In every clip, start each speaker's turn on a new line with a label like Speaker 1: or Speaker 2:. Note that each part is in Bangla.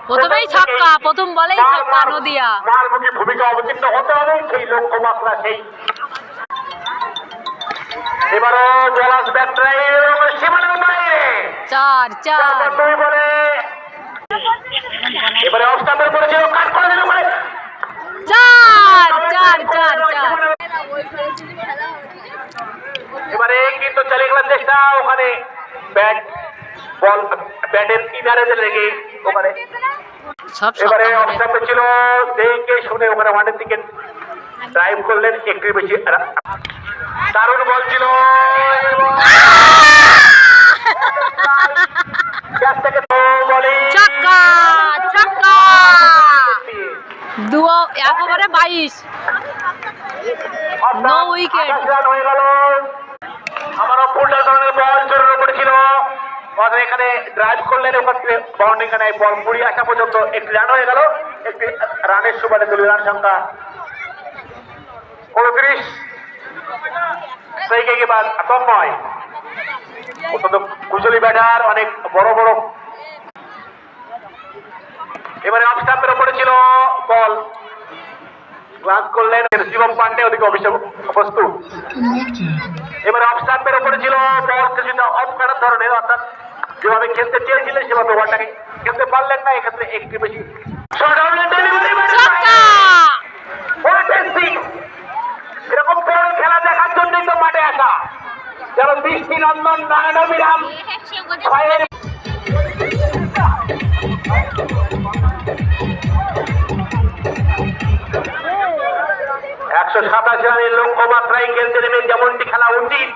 Speaker 1: প্রথমেই ছক্কা, প্রথম বলেই ছক্কা নদিয়া।
Speaker 2: মারমুখী ভূমিকা অবতীর্ণ হতে হবে সেই লক্ষ্যমাত্রা সেই। এবারও জলাস ব্যাটরাই সীমানার বাইরে
Speaker 1: 4-4
Speaker 2: 2 বলে। এবারে অফ স্টাম্পের পড়েছিল, কাট করে দিল বলে
Speaker 1: 4-4
Speaker 2: এবারে কিন্তু চালিয়ে গেলার চেষ্টা, ওখানে ব্যাটের কিনারে লেগে ওখানে
Speaker 1: সব
Speaker 2: এবারে
Speaker 1: ছক্কা
Speaker 2: অফ স্টাম্পে ছিল, দেখে শুনে ওখানে ওয়ানের দিকে ড্রাইভ করলেন একটু বেশি। দারুণ বল ছিল
Speaker 1: ছক্কা ছক্কা একেবারে 22 নো উইকেট।
Speaker 2: হয়ে গেল। আমারও ফুলটা ধরনের বল জোরের উপরে ছিল, এখানে ড্রাইভ করলেন, ওখান থেকে বাউন্ডারি খানে বল মুড়ি আসা পর্যন্ত একটি রান হয়ে গেল। একটি রানের সুবাদে দলীয় রান সংখ্যা 29। সেই কে বাদ তন্ময় অত্যন্ত কুশলী ব্যাটার, অনেক বড় বড়। এবারে অফ স্টাম্পের উপরে ছিল বল, গ্লাস করলেন শিবম পান্ডে, ওদিকে অভিষেক বস্তু। এবারে অফ স্টাম্পের উপরে ছিল বল, কিছুটা অফ করার ধরনের, অর্থাৎ যেভাবে খেলতে চেয়েছিলেন সেভাবে বলটাকে খেলতে পারলেন না, এক্ষেত্রে একটু বেশি। এরকম খেলা দেখার জন্যই তো মাঠে আসা, যেন বৃষ্টি নন্দন নারায়ণবিরাম 127 রানের লক্ষ্যমাত্রায় খেলতে নেবেন, যেমনটি খেলা উচিত।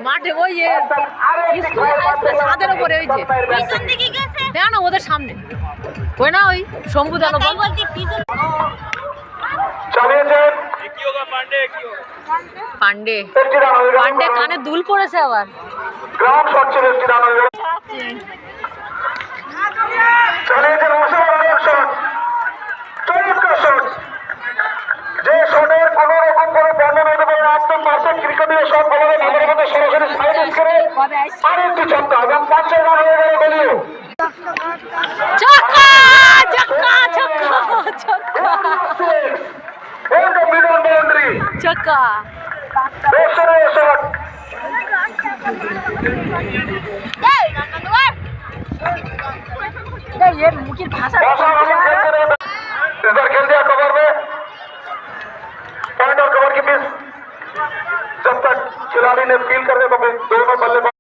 Speaker 1: মাঠে ওই ছাদের উপরে ওই যে দেখো না ওদের সামনে ওই না ওই শম্ভু জানো পান্ডে পান্ডে কানে দুল পড়েছে আবার।
Speaker 2: যে শটের কোন রকম কোনো বর্ণনা দেবে একদম পারফেক্ট ক্রিকেটের সব বলারে ভাবের মধ্যে সরাসরি সাইড করে আরেকটি ছক্কা এবং 5 রান হয়ে গেল দলীয়।
Speaker 1: ছক্কা ছক্কা ছক্কা ছক্কা
Speaker 2: ওটা মিডল বাউন্ডারি
Speaker 1: ছক্কা
Speaker 2: বেসরে শট।
Speaker 1: এর মুখের ভাষা
Speaker 2: इधर खेल दिया कवर में, पॉइंट और कवर की मिस, जब तक खिलाड़ी ने फील करने को दोनों बल्ले